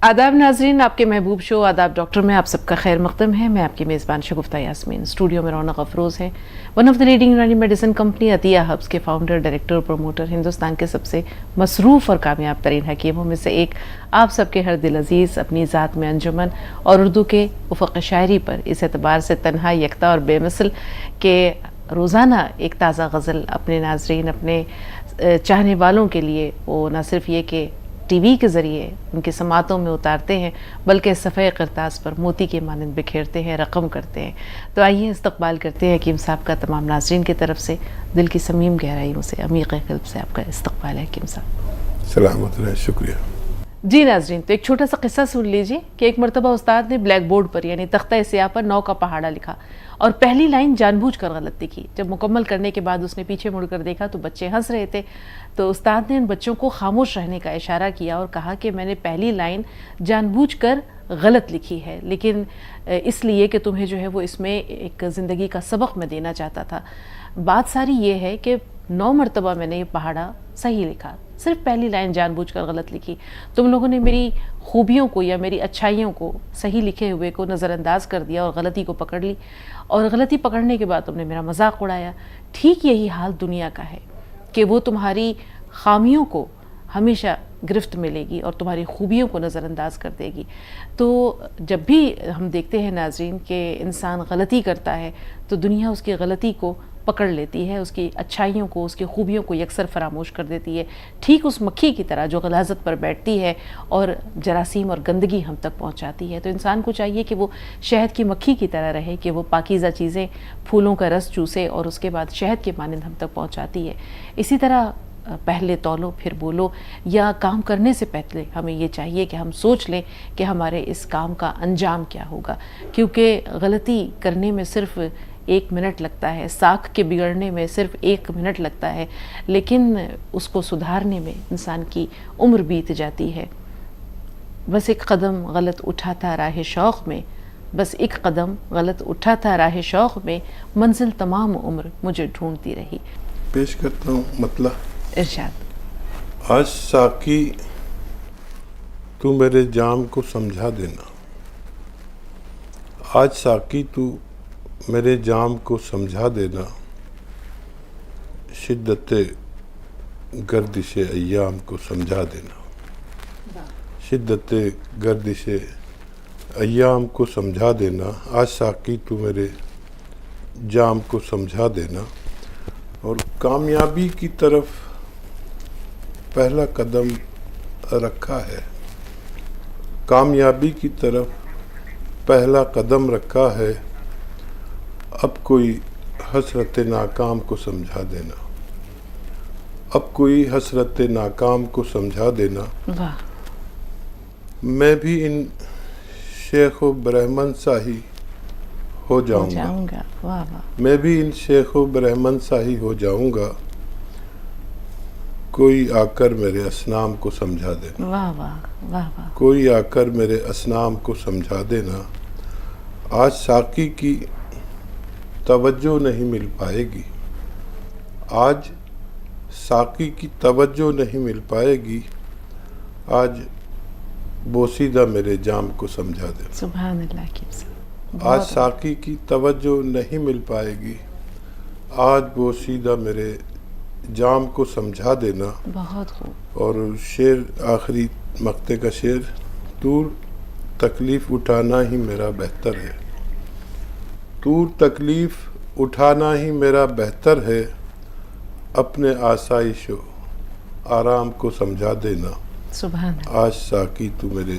आदाब नाजरीन, आपके महबूब शो आदाब डॉक्टर में आप सबका खैर मकदम है। मैं आपकी मेज़बान शगुफ्ता यास्मीन। स्टूडियो में रौनक अफरोज़ है, वन ऑफ द लीडिंग यूनानी मेडिसिन कंपनी अतिया हब्स के फाउंडर, डायरेक्टर और प्रमोटर, हिंदुस्तान के सबसे मसरूफ़ और कामयाब तरीन हकीमों में से एक, आप सबके हर दिल अजीज़, अपनी ज़ात में अंजुमन और उर्दू के उफ़क़ शायरी पर इस एतबार से तन्हा, यकता और बेमिसल के रोज़ाना एक ताज़ा गज़ल अपने नाजरीन, अपने चाहने वालों के लिए वो न सिर्फ ये कि टीवी के ज़रिए उनके समातों में उतारते हैं, बल्कि सफ़े करतास पर मोती के मानंद बिखेरते हैं, रकम करते हैं। तो आइए इस्तकबाल करते हैं हकीम साहब का। तमाम नाज़रीन की तरफ से दिल की समीम गहराइयों से, अमीक़ क़ल्ब से आपका इस्तकबाल है हकीम साहब। सलामत रहे, शुक्रिया। जी नाज़रीन, तो एक छोटा सा किस्सा सुन लीजिए कि एक मरतबा उस्ताद ने ब्लैक बोर्ड पर यानी तख्ता स्याह पर 9 का पहाड़ा लिखा और पहली लाइन जानबूझकर गलत लिखी। जब मुकम्मल करने के बाद उसने पीछे मुड़कर देखा तो बच्चे हंस रहे थे। तो उस्ताद ने उन बच्चों को खामोश रहने का इशारा किया और कहा कि मैंने पहली लाइन जानबूझकर गलत लिखी है, लेकिन इसलिए कि तुम्हें जो है वो इसमें एक ज़िंदगी का सबक मैं देना चाहता था। बात सारी ये है कि 9 मरतबा मैंने ये पहाड़ा सही लिखा, सिर्फ पहली लाइन जानबूझकर गलत लिखी। तुम लोगों ने मेरी खूबियों को या मेरी अच्छाइयों को सही लिखे हुए को नज़रअंदाज कर दिया और गलती को पकड़ ली, और गलती पकड़ने के बाद तुमने मेरा मजाक उड़ाया। ठीक यही हाल दुनिया का है कि वो तुम्हारी खामियों को हमेशा गिरफ्त मिलेगी और तुम्हारी खूबियों को नज़रअंदाज कर देगी। तो जब भी हम देखते हैं नाज़रीन कि इंसान गलती करता है तो दुनिया उसकी गलती को पकड़ लेती है, उसकी अच्छाइयों को, उसकी खूबियों को यकसर फरामोश कर देती है, ठीक उस मक्खी की तरह जो गलाज़त पर बैठती है और जरासीम और गंदगी हम तक पहुंचाती है। तो इंसान को चाहिए कि वो शहद की मक्खी की तरह रहे, कि वो पाकीज़ा चीज़ें, फूलों का रस चूसे और उसके बाद शहद के मानंद हम तक पहुंचाती है। इसी तरह पहले तौलो फिर बोलो, या काम करने से पहले हमें ये चाहिए कि हम सोच लें कि हमारे इस काम का अंजाम क्या होगा, क्योंकि गलती करने में सिर्फ 1 मिनट लगता है, साख के बिगड़ने में सिर्फ 1 मिनट लगता है, लेकिन उसको सुधारने में इंसान की उम्र बीत जाती है। बस एक कदम गलत उठा था राह शौक़ में, बस एक कदम गलत उठा था राह शौक़ में, मंजिल तमाम उम्र मुझे ढूंढती रही। पेश करता हूँ मतलब इरशाद। आज साकी तू मेरे जाम को समझा देना, आज साकी तू मेरे जाम को समझा देना, शिद्दत गर्दिश अय्याम को समझा देना, शिद्दत गर्दिश अय्याम को समझा देना, आज साकी तू मेरे जाम को समझा देना। और कामयाबी की तरफ पहला कदम रखा है, कामयाबी की तरफ पहला कदम रखा है, अब कोई हसरत नाकाम को समझा देना, अब कोई हसरत नाकाम को समझा देना। वाह। मैं भी इन शेख व ब्रह्मन सा ही हो जाऊंगा। वाह वाह। मैं भी इन शेख व ब्रह्मन सा ही हो जाऊंगा, कोई आकर मेरे असनाम को समझा देना। वाह वाह वाह वाह। कोई आकर मेरे असनाम को समझा देना। आज साकी की तवज्जो नहीं मिल पाएगी, आज साकी की तवज्जो नहीं मिल पाएगी, आज बोसीदा मेरे जाम को समझा देना। सुभान अल्लाह की। आज साकी की तवज्जो नहीं मिल पाएगी, आज बोसीदा मेरे जाम को समझा देना। बहुत खूब। और शेर, आखिरी मक्ते का शेर, दूर तकलीफ़ उठाना ही मेरा बेहतर है, दूर तकलीफ़ उठाना ही मेरा बेहतर है, अपने आसाइश आराम को समझा देना। सुभान। आज साकी तू मेरे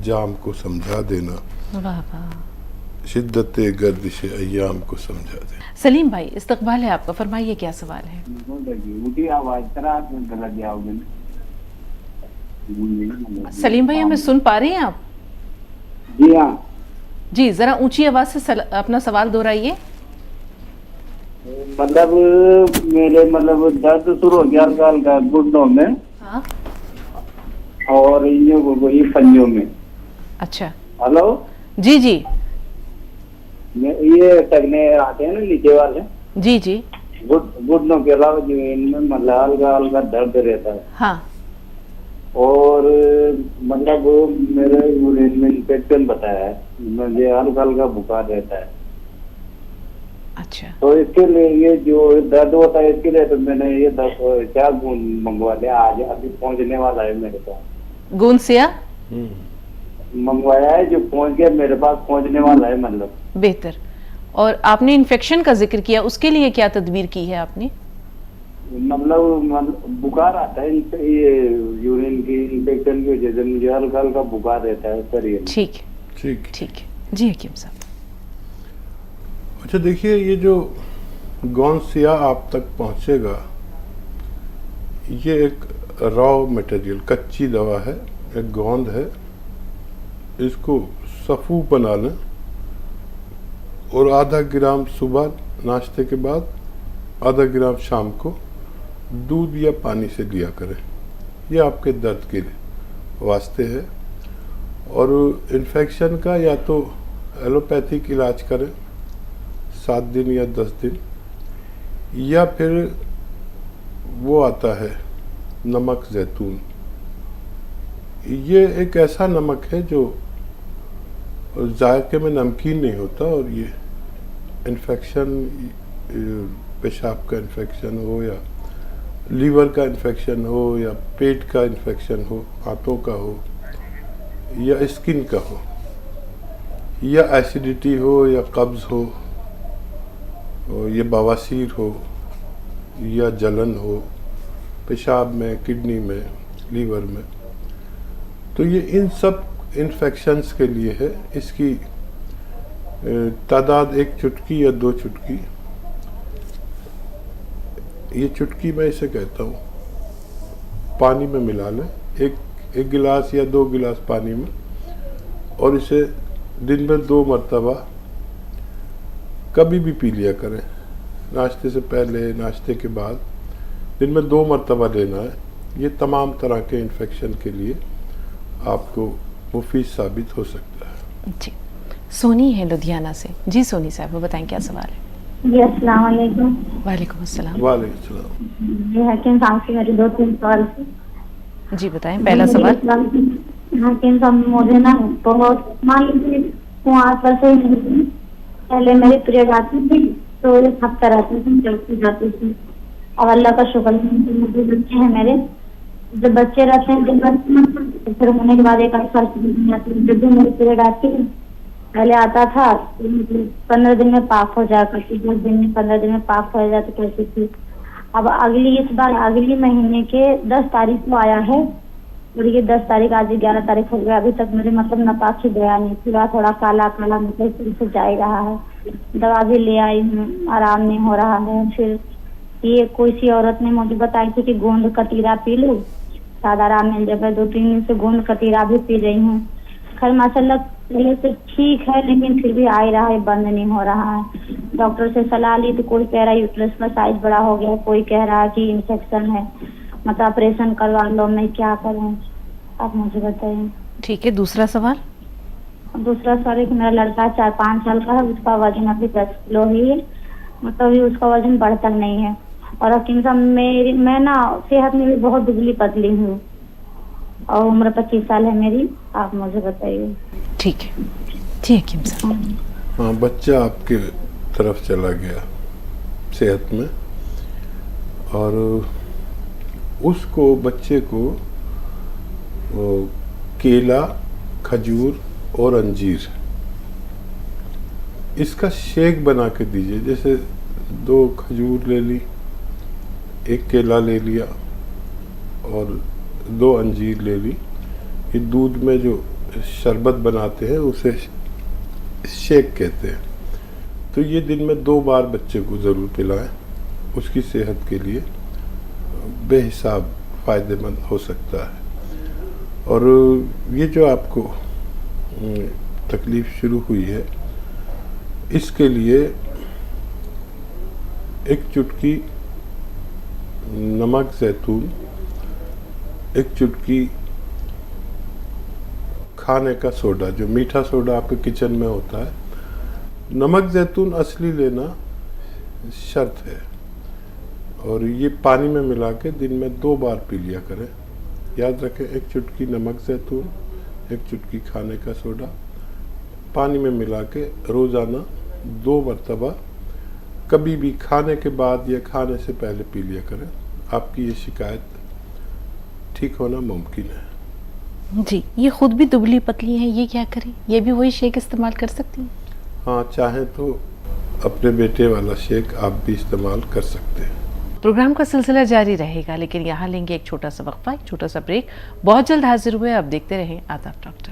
जाम को समझा देना, वाह वाह। शिद्दत गर्दिश अय्याम को समझा देना। सलीम भाई, इस्तकबाल है आपका, फरमाइए क्या सवाल है। सलीम भाई, हमें सुन पा रहे हैं आप? जी हाँ जी, जरा ऊंची आवाज से अपना सवाल दोहराइए। मतलब मेरे दर्द शुरू हो गया हल्का घुटनों में। हाँ। और ये पंजों में। अच्छा। हेलो। जी जी। ये टकने आते हैं ना नीचे वाले। जी जी। घुटनों के अलावा जो इनमें हल्का हल्का दर्द रहता है। हाँ। और मतलब मेरे यूरिन में इन्फेक्शन बताया है, मुझे हल्का हल्का बुखार रहता है। अच्छा, तो इसके लिए ये जो दर्द होता है इसके लिए तो मैंने ये 10 क्या मंगवा लिया, आज अभी पहुंचने वाला है मेरे पास। गोंद सिया मंगवाया है, जो पहुंच गया मेरे पास, पहुंचने वाला है मतलब। बेहतर। और आपने इन्फेक्शन का जिक्र किया, उसके लिए क्या तदबीर की है आपने? मतलब बुखार आता है ये यूरिन की इन्फेक्शन की वजह से मुझे हल्का हल्का बुखार रहता है शरीर में। ठीक है, ठीक। ठीक है जी हकीम साहब। अच्छा देखिए, ये जो गोंद सिया आप तक पहुंचेगा, ये एक रॉ मटेरियल, कच्ची दवा है, एक गोंद है। इसको सफ़ू बना लें और आधा ग्राम सुबह नाश्ते के बाद, आधा ग्राम शाम को दूध या पानी से लिया करें। ये आपके दर्द के वास्ते है। और इन्फेक्शन का या तो एलोपैथिक इलाज करें 7 दिन या 10 दिन, या फिर वो आता है नमक जैतून। ये एक ऐसा नमक है जो जायके में नमकीन नहीं होता, और ये इन्फेक्शन, पेशाब का इन्फेक्शन हो या लीवर का इन्फेक्शन हो या पेट का इन्फेक्शन हो, हाथों का हो या स्किन का हो, या एसिडिटी हो या कब्ज़ हो, या बवासीर हो या जलन हो पेशाब में, किडनी में, लीवर में, तो ये इन सब इन्फेक्शंस के लिए है। इसकी तादाद 1 चुटकी या 2 चुटकी, ये चुटकी मैं इसे कहता हूँ, पानी में मिला लें, एक गिलास या 2 गिलास पानी में, और इसे दिन में 2 मरतबा कभी भी पी लिया करें। नाश्ते से पहले, नाश्ते के बाद, दिन में 2 मरतबा लेना है। ये तमाम तरह के इन्फेक्शन के लिए आपको मुफीद साबित हो सकता है। जी, सोनी है लुधियाना से। जी सोनी साहब, बताएं क्या सवाल है? जी अस्सलाम वालेकुम। वालेकुम अस्सलाम। वालेकुम सलाम। जी हकीम साहब से मेरे 2-3 सवाल थे। जी बताएं, पहला सवाल। हकीम साहब, मुझे ना बहुत, मान लीजिए 5 वर्ष से पहले मेरी पीरियड आती थी, तो 1 हफ्ता रहती थी, चलती जाती थी। अब अल्लाह का शुक्र है, मुझे बच्चे हैं मेरे। जब बच्चे रहते हैं दिन भर, फिर होने के बाद 1 साल जब भी मेरी पीरियड आती है, पहले आता था 15 दिन में पाक हो जाया करती, 10 दिन में, 15 दिन में पाक हो जाती करती थी। अब इस बार अगली महीने के 10 तारीख को आया है, और ये 10 तारीख, आज 11 तारीख हो गया, अभी तक मेरे मतलब नापाक ही गया नहीं, पूरा थोड़ा काला काला मतलब से जा रहा है। दवा भी ले आई हूँ, आराम नहीं हो रहा है। फिर ये कोई सी औरत ने मुझे बताई थी कि गोंद कतीरा पी लो, शायद आराम मिल जाए। 2-3 दिन से गोंद कतीरा भी पी रही हूँ। खैर माशाल्लाह पहले से ठीक है, लेकिन फिर भी आ ही रहा है, बंद नहीं हो रहा है। डॉक्टर से सलाह ली तो कोई कह रहा है यूट्रस का साइज बड़ा हो गया, कोई कह रहा है कि इन्फेक्शन है, मतलब ऑपरेशन करवा लो। मैं क्या करूँ, आप मुझे बताइए। ठीक है, दूसरा सवाल। दूसरा सवाल है कि मेरा लड़का 4-5 साल का है, उसका वजन अभी 10 किलो ही है, मतलब अभी उसका वजन बढ़ता नहीं है। और हकीम साहब मैं ना सेहत में भी बहुत दुबली पतली हूँ, और उम्र 25 साल है मेरी, आप मुझे बताइए। ठीक है जी हकीम साहब। हाँ, बच्चा आपके तरफ चला गया सेहत में, और उसको, बच्चे को केला, खजूर और अंजीर, इसका शेक बना के दीजिए। जैसे 2 खजूर ले ली, 1 केला ले लिया और 2 अंजीर ले ली। ये दूध में जो शरबत बनाते हैं उसे शेक कहते हैं। तो ये दिन में 2 बार बच्चे को ज़रूर पिलाएं, उसकी सेहत के लिए बेहिसाब फ़ायदेमंद हो सकता है। और ये जो आपको तकलीफ़ शुरू हुई है, इसके लिए 1 चुटकी नमक जैतून, 1 चुटकी खाने का सोडा, जो मीठा सोडा आपके किचन में होता है, नमक जैतून असली लेना शर्त है, और ये पानी में मिला के दिन में 2 बार पी लिया करें। याद रखें, एक चुटकी नमक ज़ैतून, एक चुटकी खाने का सोडा पानी में मिला के रोज़ाना 2 मरतबा कभी भी खाने के बाद या खाने से पहले पी लिया करें। आपकी ये शिकायत ठीक होना मुमकिन है। जी, ये खुद भी दुबली पतली हैं, ये क्या करें? ये भी वही शेक इस्तेमाल कर सकती हैं? हाँ, चाहें तो अपने बेटे वाला शेक आप भी इस्तेमाल कर सकते हैं। प्रोग्राम का सिलसिला जारी रहेगा, लेकिन यहाँ लेंगे एक छोटा सा वक्फा, एक छोटा सा ब्रेक। बहुत जल्द हाजिर हुए, आप देखते रहें आदाब डॉक्टर।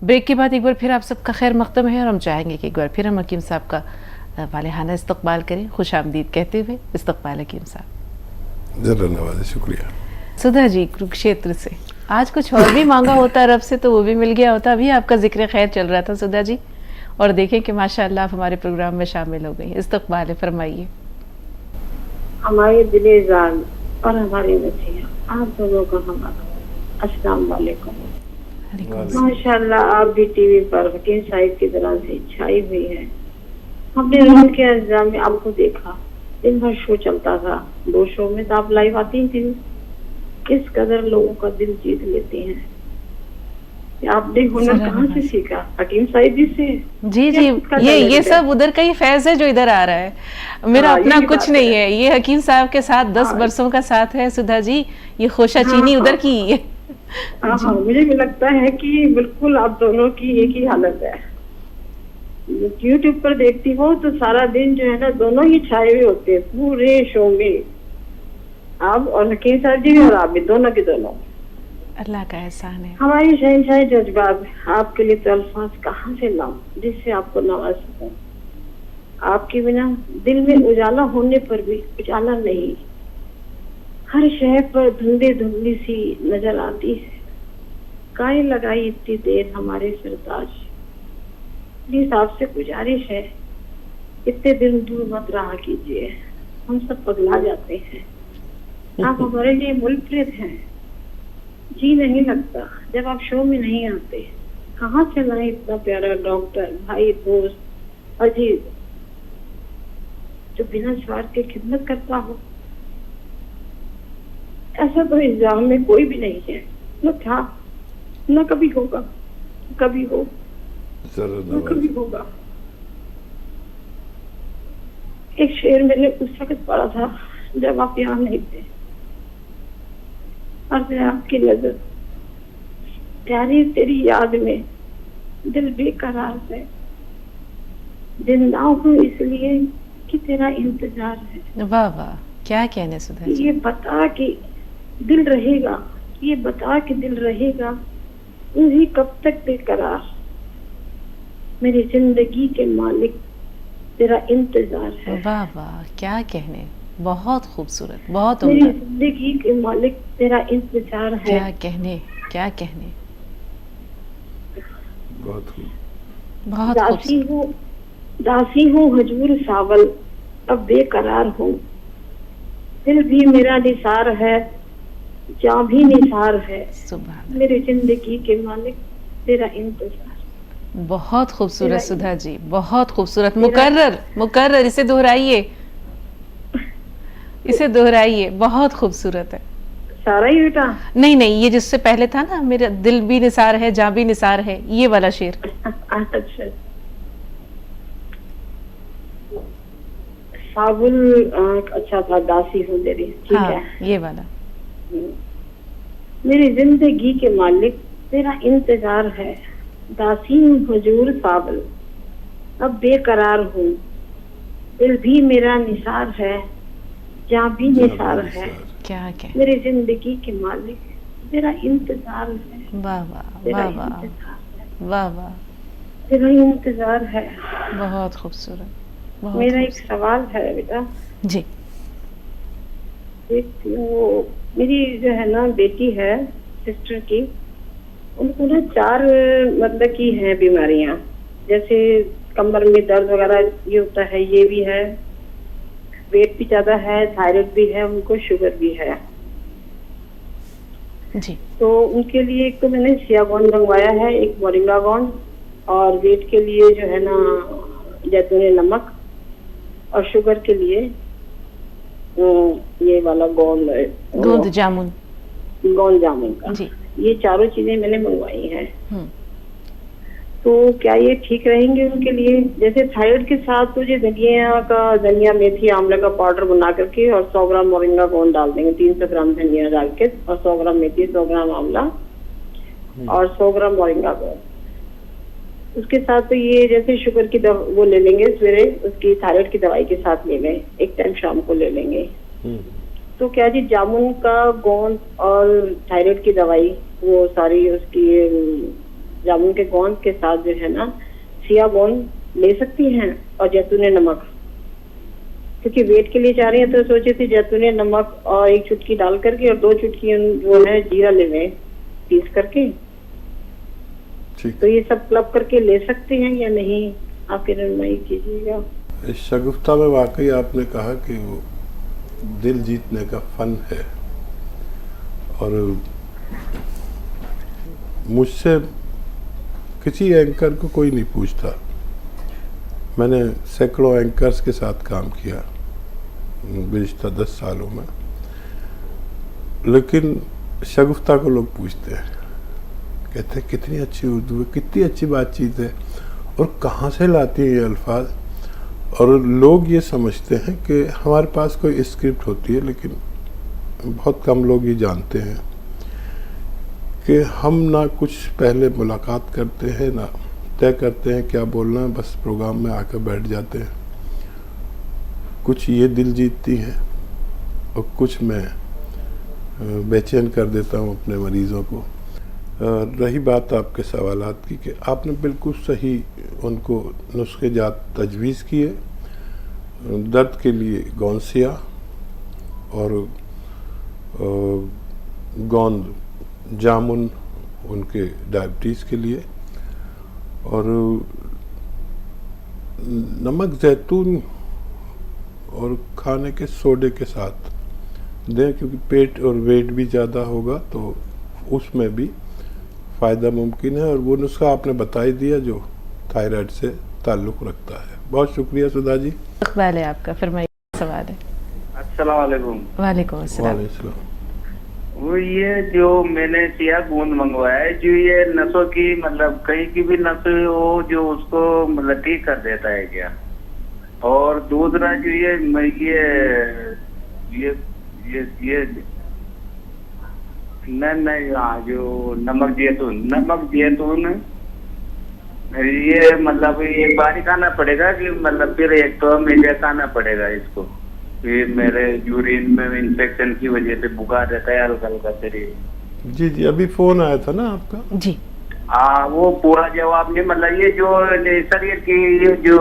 ब्रेक के बाद एक बार फिर आप सबका खैर मकदम है और हम चाहेंगे कि एक बार फिर हम हकीम साहब का वालेहाना इस्तकबाल करें, खुश आमदीद कहते हुए। इस्तकबाल हकीम साहब। ज़रा नवाज़े, शुक्रिया। सुधा जी कुरुक्षेत्र से, आज कुछ और भी मांगा होता रब से तो वो भी मिल गया होता। अभी आपका जिक्र खैर चल रहा था सुधा जी, और देखें कि माशाअल्लाह आप हमारे प्रोग्राम में शामिल हो गई। इस्तकबाल है, फरमाइए। हमारे दिले जान और हमारे नसीहा, आप दोनों का हमारा अस्सलाम वालेकुम। माशाअल्लाह आप भी टीवी पर हकीम साहिब की तरह से छाई हुई है। हमने रोज के अंजाम में आपको देखा, दिन भर शो चलता था, 2 शो में तो आप लाइव आती थी। किस कदर लोगों का दिल जीत लेती हैं। आपने हुनर कहाँ से सीखा? हकीम साहिब जी से? जी जी, ये सब उधर का ही फैज है जो इधर आ रहा है। मेरा अपना कुछ नहीं है, ये हकीम साहब के साथ 10 बरसों का साथ है सुधा जी। ये खोशा चीनी उधर की है। हाँ, मुझे भी लगता है कि बिल्कुल आप दोनों की एक ही हालत है। यूट्यूब पर देखती हूँ तो सारा दिन जो है ना दोनों ही छाए हुए होते हैं पूरे शो में, आप और हकीम साहब जी और आप भी, दोनों के दोनों। अल्लाह का एहसान है। हमारी शहंशाह जज्बात, आपके लिए तो अल्फाज कहाँ से लाऊं जिससे आपको नवाज सकूं। आपके बिना दिल में उजाला होने पर भी उजाला नहीं, हर शहर पर धुंधली धुंधली सी नजर आती है। काहे लगाई इतनी देर हमारे सरताज, प्लीज आपसे गुजारिश है इतने दिन दूर मत रहा कीजिए, हम सब पगला जाते हैं। आप हमारे लिए मुल्क हैं, जी नहीं लगता जब आप शो में नहीं आते। कहाँ से लाए इतना प्यारा डॉक्टर, भाई, दोस्त, अजीज जो बिना स्वार्थ के खिदमत करता हो। ऐसा तो इल्जाम में कोई भी नहीं है, न था न कभी होगा, कभी हो न कभी होगा। एक शेर मैंने उस वक्त पढ़ा था जब आप यहाँ नहीं थे, और मैं आपकी नजर प्यारी तेरी याद में दिल बेकरार है। जिंदा हूँ इसलिए कि तेरा इंतजार है। वाह वाह, क्या कहने सुधा जी। ये बता कि दिल रहेगा, ये बता कि दिल रहेगा, उन्हीं कब तक बेकरार। मेरी जिंदगी के मालिक तेरा इंतजार है। वाह वाह, क्या कहने, बहुत खूबसूरत, बहुत मेरी उम्दा। जिंदगी के मालिक तेरा इंतजार है। क्या कहने, क्या कहने, बहुत खूब। बहुत दासी खूबसूरत। हूँ, दासी हूँ हजूर सावल, अब बेकरार हूँ। दिल भी मेरा निसार है, जा भी निसार है। सुभान, मेरी जिंदगी के मालिक तेरा इंतजार। बहुत खूबसूरत तेरा सुधा जी, बहुत खूबसूरत। मुकर्रर मुकर्रर, इसे दोहराइए, इसे दोहराइए, बहुत खूबसूरत है। सारा ही बेटा? नहीं नहीं, ये जिससे पहले था ना, मेरा दिल भी निसार है, जा भी निसार है, ये वाला शेर। अच्छा, साबुल अच्छा था, दासी हूँ तेरी, ठीक हाँ, है। ये वाला। मेरी जिंदगी के मालिक तेरा इंतजार है, दासी हूँ हुजूर सावल, अब बेकरार हूँ। दिल भी मेरा निसार है, जहाँ भी निसार है। क्या कह, मेरी जिंदगी के मालिक तेरा इंतजार है। वाह वाह तेरा वाह वाह इंतजार है, वाह वाह, तेरा इंतजार है। बहुत खूबसूरत, बहुत मेरा एक खूबसूरत। सवाल है बेटा। जी, वो मेरी जो है ना बेटी है, सिस्टर की, उनको ना 4 मतलब की है बीमारियां, जैसे कमर में दर्द वगैरह ये होता है, ये भी है, वेट भी ज्यादा है, थायराइड भी है, उनको शुगर भी है। जी, तो उनके लिए एक तो मैंने सियागोन मंगवाया है, एक मोरिंगागोन, और वेट के लिए जो है ना जैतूनी नमक, और शुगर के लिए ये वाला गोंद जामुन जामुन का जी। ये चारों चीजें मैंने मंगवाई हैं। हम्म, तो क्या ये ठीक रहेंगे उनके लिए? जैसे थायराइड के साथ तो ये धनिया मेथी आंवला का पाउडर बना करके और 100 ग्राम मोरिंगा गोंद डाल देंगे, 300 ग्राम धनिया डाल के, और 100 ग्राम मेथी, 100 ग्राम आंवला और 100 ग्राम मोरिंगा गोंद। उसके साथ तो ये जैसे शुगर की वो ले लेंगे सवेरे, उसकी थायराइड की दवाई के साथ ले लें, एक टाइम शाम को ले लेंगे। तो क्या जी जामुन का गोंद और थायराइड की दवाई वो सारी उसकी जामुन के गोंद के साथ जो है ना सिया गोंद ले सकती हैं, और जैतूनी नमक, क्योंकि वेट के लिए जा रही हैं तो सोचे थे जैतूनी नमक और 1 चुटकी डाल करके और 2 चुटकी जो है जीरा ले लें पीस करके। तो ये सब क्लब करके ले सकते हैं या नहीं, आपके निर्णय कीजिएगा। इस शगुफ्ता में वाकई आपने कहा कि वो दिल जीतने का फन है, और मुझसे किसी एंकर को कोई नहीं पूछता। मैंने सैकड़ों एंकर्स के साथ काम किया गुज़िश्ता 10 सालों में, लेकिन शगुफ्ता को लोग पूछते हैं, कहते हैं कितनी अच्छी उर्दू है, कितनी अच्छी बातचीत है, और कहाँ से लाती है ये अल्फाज। और लोग ये समझते हैं कि हमारे पास कोई स्क्रिप्ट होती है, लेकिन बहुत कम लोग ये जानते हैं कि हम ना कुछ पहले मुलाकात करते हैं, ना तय करते हैं क्या बोलना है, बस प्रोग्राम में आकर बैठ जाते हैं। कुछ ये दिल जीतती हैं और कुछ मैं बेचैन कर देता हूँ अपने मरीज़ों को। रही बात आपके सवालात की, कि आपने बिल्कुल सही उनको नुस्खे जात तजवीज़ किए। दर्द के लिए गौनसिया और गोंद जामुन उनके डायबिटीज़ के लिए, और नमक जैतून और खाने के सोडे के साथ दें, क्योंकि पेट और वेट भी ज़्यादा होगा तो उसमें भी फ़ायदा मुमकिन है। और वो नुस्खा आपने बता ही दिया जो थायराइड से ताल्लुक़ रखता है। बहुत शुक्रिया सुधा जी। इकबाल है आपका, फरमाइए सवाल है। अस्सलाम वालेकुम। वालेकुम अस्सलाम। वो ये जो मैंने सिया गोंद मंगवाया है, जो ये नसों की मतलब कहीं की भी नस हो जो उसको मतलब ठीक कर देता है क्या? और दूसरा जो ये नहीं हाँ, जो नमक जैतून ये मतलब एक बार ही खाना पड़ेगा कि मतलब फिर एक तो हमेशा खाना पड़ेगा इसको? ये मेरे यूरिन में इन्फेक्शन की वजह से बुखार रहता है हल्का हल्का शरीर। जी जी, अभी फोन आया था ना आपका जी। हाँ, वो पूरा जवाब नहीं, मतलब ये जो शरीर की ये जो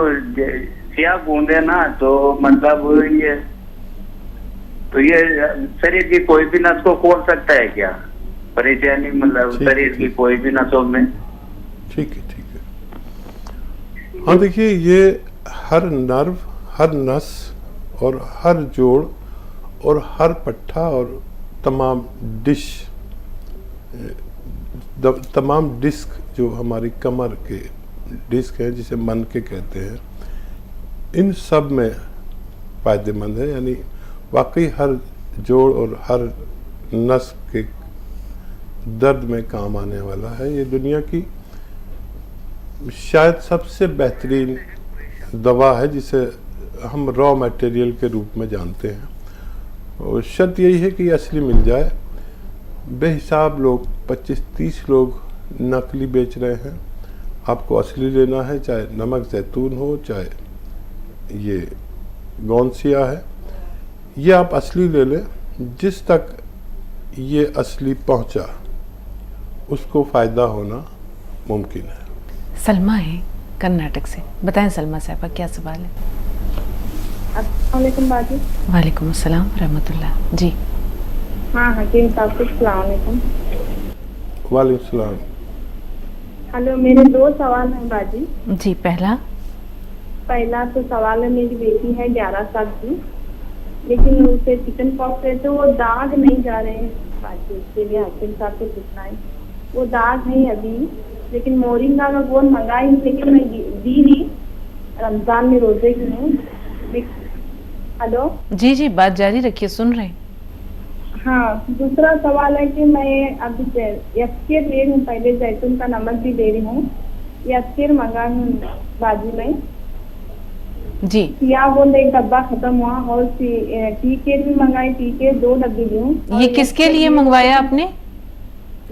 सिया गोंद है ना, तो मतलब ये शरीर की कोई भी नस को खोल सकता है क्या? परेशानी मतलब शरीर की कोई भी नसों में? ठीक है ठीक है। हाँ देखिए, ये हर नर्व, हर नस और हर जोड़ और हर पट्टा और तमाम डिस्क जो हमारी कमर के डिस्क हैं, जिसे मन के कहते हैं, इन सब में फ़ायदेमंद है। यानी वाकई हर जोड़ और हर नस के दर्द में काम आने वाला है। ये दुनिया की शायद सबसे बेहतरीन दवा है, जिसे हम रॉ मटेरियल के रूप में जानते हैं। और शर्त यही है कि असली मिल जाए। बेहिसाब लोग 25-30 लोग नकली बेच रहे हैं। आपको असली लेना है, चाहे नमक जैतून हो, चाहे ये गौनसिया है, ये आप असली ले लें। जिस तक ये असली पहुंचा उसको फ़ायदा होना मुमकिन है। सलमा है कर्नाटक से, बताएं सलमा साहबा क्या सवाल है? अस्सलाम वालेकुम बाजी। वालेकुम अस्सलाम रहमतुल्लाह जी। हाँ हकीम साहब को अस्सलाम वालेकुम। वालेकुम सलाम। हेलो, मेरे 2 सवाल हैं बाजी जी। पहला तो सवाल है, मेरी बेटी है 11 साल की, लेकिन उसे चिकन पॉक्स है तो वो दाग नहीं जा रहे हैं बाजी। उसके लिए हकीम साहब से पूछना है, वो दाग नहीं अभी, लेकिन मोरिंगा का गोंद मंगाई, लेकिन मैं दी नहीं, रमजान में रोजे की हूँ। हेलो, जी जी, बात जारी रखिए, सुन रहे हैं। हाँ, दूसरा सवाल है कि मैं अभी यस्कीर ले रही हूँ, पहले जैतून का नमक भी ले रही हूँ, यस्कीर मंगा हूँ बाजू में। जी, सिया गोंद एक डब्बा खत्म हुआ और टी केयर भी मंगाई, टी केयर 2 डब्बे ली हूँ। ये किसके लिए मंगवाया आपने?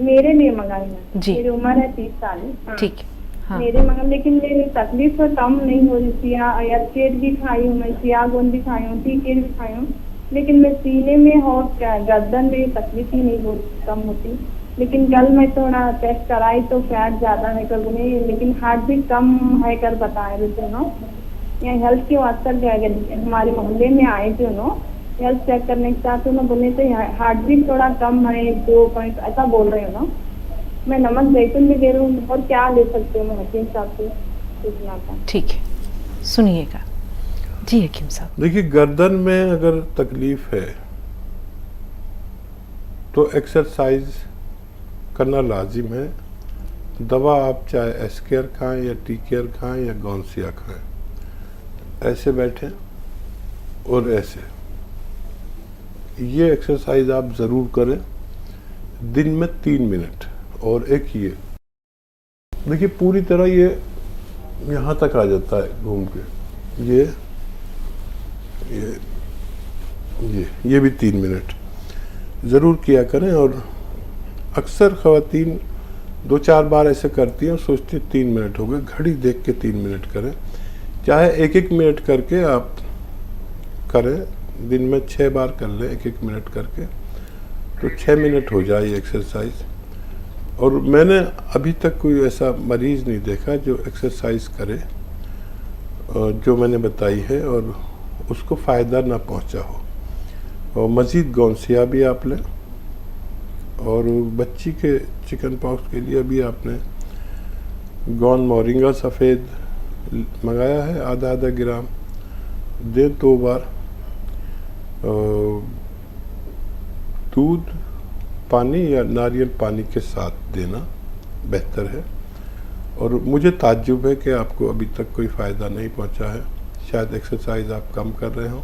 मेरे लिए मंगाई मैं। जी। मेरी उम्र है 30 साल। हाँ। ठीक है, हाँ। मेरे मंगा, लेकिन मेरी तकलीफ तो कम नहीं हो रही। यस्कीर भी खाई हूँ मैं, सिया गोंद भी खाई हूँ, टी केयर भी खाई हूँ, लेकिन मैं सीने में और गर्दन में तकलीफ ही नहीं हो कम होती। लेकिन कल मैं थोड़ा टेस्ट कराई तो फैट ज्यादा है कर बोले, लेकिन हार्ट भी कम है कर बताए रहे नो। यहाँ हेल्थ के वास्ते गए, हमारे मोहल्ले में आए थे नो, हेल्थ चेक करने के साथ उन्होंने बोले थे हार्ट भी थोड़ा कम है, 2 पॉइंट ऐसा बोल रहे हो ना। मैं नमक जैतून भी ले रही हूँ, और क्या ले सकती हूँ मैं हकीम साहब से पूछना था। ठीक है, सुनिएगा। जी हकीम साहब। देखिए, गर्दन में अगर तकलीफ है तो एक्सरसाइज करना लाजिम है। दवा आप चाहे एस्केयर खाएं या टी केयर खाएं या गौनसिया खाएं, ऐसे बैठें और ऐसे, ये एक्सरसाइज आप ज़रूर करें दिन में 3 मिनट। और एक ये देखिए, पूरी तरह ये यहाँ तक आ जाता है घूम के, ये भी 3 मिनट ज़रूर किया करें। और अक्सर ख़वातीन 2-4 बार ऐसे करती हैं और सोचती हैं 3 मिनट हो गए, घड़ी देख के 3 मिनट करें। चाहे 1-1 मिनट करके आप करें, दिन में 6 बार कर लें 1-1 मिनट करके, तो 6 मिनट हो जाए ये एक्सरसाइज। और मैंने अभी तक कोई ऐसा मरीज़ नहीं देखा जो एक्सरसाइज करे जो मैंने बताई है और उसको फ़ायदा ना पहुंचा हो। और मज़ीद गौनसिया भी आप लें, और बच्ची के चिकन पॉक्स के लिए भी आपने गौन मोरिंगा सफ़ेद मंगाया है, आधा ग्राम दे 2 बार। दूध, पानी या नारियल पानी के साथ देना बेहतर है। और मुझे ताज्जुब है कि आपको अभी तक कोई फ़ायदा नहीं पहुंचा है, शायद एक्सरसाइज आप कम कर रहे हो।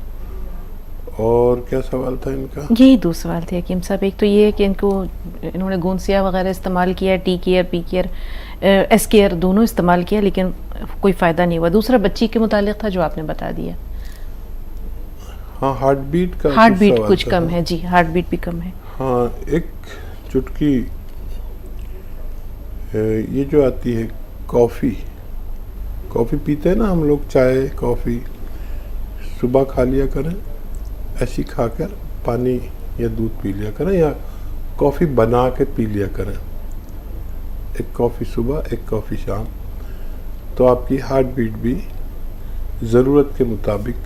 और क्या सवाल था इनका? यही 2 सवाल थे हकीम साहब। एक तो ये है कि इन्होंने गोंसिया वगैरह इस्तेमाल किया, tea care, P care, S care दोनों इस्तेमाल किया, लेकिन कोई फ़ायदा नहीं हुआ। दूसरा बच्ची के मुतालिक था जो आपने बता दिया। हाँ, हार्ट बीट कुछ कम है। जी, हार्ट बीट भी कम है। हाँ, एक चुटकी ये जो आती है कॉफ़ी पीते हैं ना हम लोग, चाय कॉफ़ी सुबह खा लिया करें, ऐसी खाकर पानी या दूध पी लिया करें, या कॉफ़ी बना के पी लिया करें, 1 कॉफ़ी सुबह 1 कॉफ़ी शाम, तो आपकी हार्ट बीट भी ज़रूरत के मुताबिक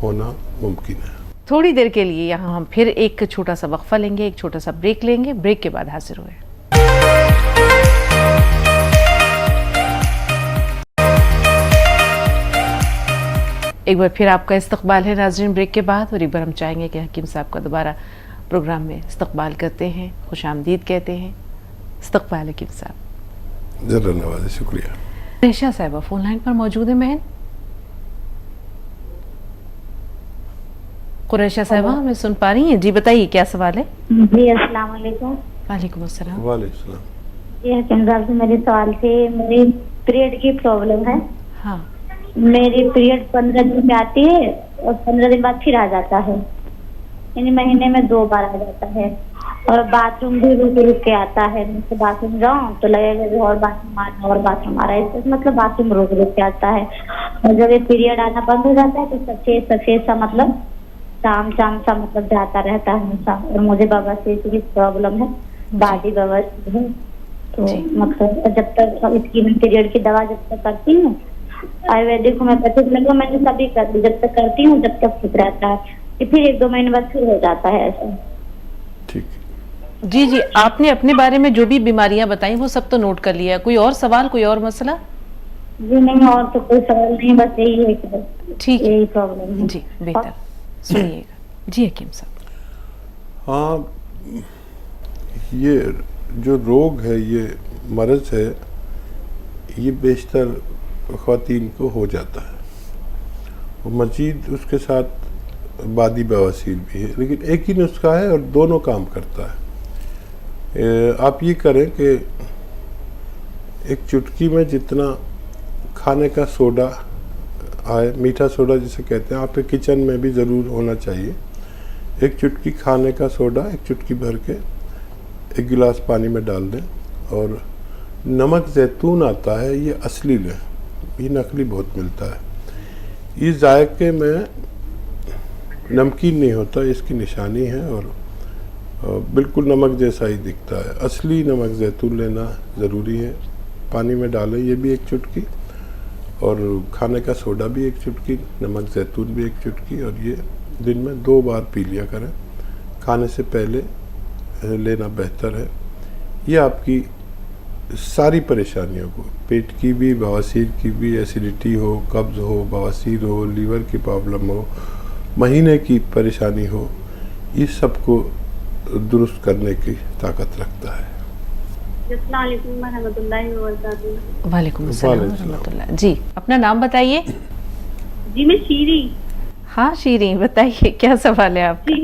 होना मुमकिन है। थोड़ी देर के लिए यहाँ हम फिर एक छोटा सा वक्फा लेंगे, एक छोटा सा ब्रेक लेंगे। ब्रेक के बाद हाजिर हुए। एक बार फिर आपका इस्तकबाल है नाज़रीन ब्रेक के बाद, और एक बार हम चाहेंगे कि हकीम साहब का दोबारा प्रोग्राम में इस्तकबाल करते हैं, खुशामदीद कहते हैं। इस्तकबाल हकीम साहब। ज़रूर नवाज़े, शुक्रिया। रेशा साहिबा फ़ोन लाइन पर मौजूद है। बहन कुरैशा साहिबा हमें सुन पा रही हैं? जी बताइए, क्या सवाल है? जी अस्सलाम वालेकुम। वालेकुम अस्सलाम। वालेकुम सलाम। ये हकीम साहब से मेरे सवाल थे, मेरी पीरियड की प्रॉब्लम है। हाँ, मेरी पीरियड 15 दिन में आती है और 15 दिन बाद फिर आ जाता है, यानी महीने में 2 बार आ जाता है। और बाथरूम भी रुक के आता है, मुझसे बाथरूम जाऊँ तो लगेगा और बाथरूम आ रहा है, मतलब बाथरूम रुक के आता है। और जब ये पीरियड आना बंद हो जाता है तो सफेद सा मतलब शाम सा मतलब जाता रहता है हमेशा। और मुझे बवासीर की प्रॉब्लम है, बादी बवासीर है, तो मतलब जब तक इसकी पीरियड की दवा जब तक करती हूँ, आयुर्वेदिक होम्योपैथिक मतलब मैंने सभी कर दी, जब तक करती हूँ जब तक ठीक रहता है, फिर 1-2 महीने बाद फिर हो जाता है ऐसा। ठीक। जी जी, आपने अपने बारे में जो भी बीमारियां बताई वो सब तो नोट कर लिया। कोई और सवाल, कोई और मसला? जी नहीं, और तो कोई सवाल नहीं, बस यही है कि ठीक है, यही प्रॉब्लम है। जी बेहतर सुनिएगा। जी हकीम साहब। हाँ, ये जो रोग है, ये मर्ज़ है, ये बेशतर ख़वातीन को हो जाता है। और मज़ीद उसके साथ बादी बवासीर भी है, लेकिन एक ही नुस्खा है और दोनों काम करता है। आप ये करें कि एक चुटकी में जितना खाने का सोडा आए, मीठा सोडा जिसे कहते हैं, आपके किचन में भी ज़रूर होना चाहिए। एक चुटकी खाने का सोडा, एक चुटकी भर के एक गिलास पानी में डाल दें। और नमक जैतून आता है, ये असली लें, ये नकली बहुत मिलता है। ये जायके में नमकीन नहीं होता, इसकी निशानी है, और बिल्कुल नमक जैसा ही दिखता है। असली नमक जैतून लेना ज़रूरी है। पानी में डालें ये भी एक चुटकी, और खाने का सोडा भी एक चुटकी, नमक जैतून भी एक चुटकी, और ये दिन में 2 बार पी लिया करें। खाने से पहले लेना बेहतर है। ये आपकी सारी परेशानियों को, पेट की भी, बवासीर की भी, एसिडिटी हो, कब्ज़ हो, बवासीर हो, लीवर की प्रॉब्लम हो, महीने की परेशानी हो, इस सब को दुरुस्त करने की ताकत रखता है। वालेकुम अस्सलाम वालेकुम रहमतुल्लाह। जी, अपना नाम बताइए। जी मैं शीरी। हाँ शीरी, बताइए क्या सवाल है आपका?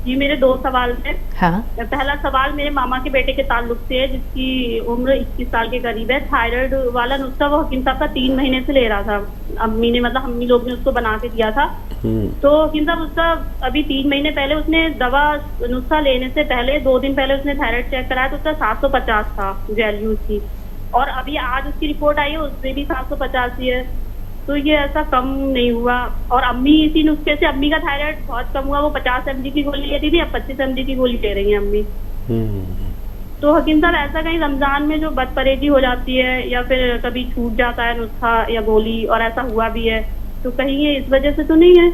जी मेरे 2 सवाल हैं। हाँ। पहला सवाल मेरे मामा के बेटे के ताल्लुक से है, जिसकी उम्र 21 साल के करीब है। थायराइड वाला नुस्खा वो हकीम साहब का 3 महीने से ले रहा था। अम्मी ने, मतलब अम्मी लोग ने उसको बना के दिया था। तो हकीम साहब उसका अभी 3 महीने पहले उसने दवा नुस्खा लेने से पहले 2 दिन पहले उसने थायराइड चेक कराया तो उसका 750 था वैल्यू उसकी, और अभी आज उसकी रिपोर्ट आई है उसमें भी 750 ही है। तो ये ऐसा कम नहीं हुआ। और अम्मी इसी नुस्खे से, अम्मी का थायराइड बहुत कम हुआ। वो 50 mg की गोली लेती थी, अब 25 mg की गोली ले रही है अम्मी। तो हकीम साहब ऐसा कहीं रमजान में जो बदपरहेजी हो जाती है या फिर कभी छूट जाता है नुस्खा या गोली, और ऐसा हुआ भी है, तो कहीं ये इस वजह से तो नहीं है?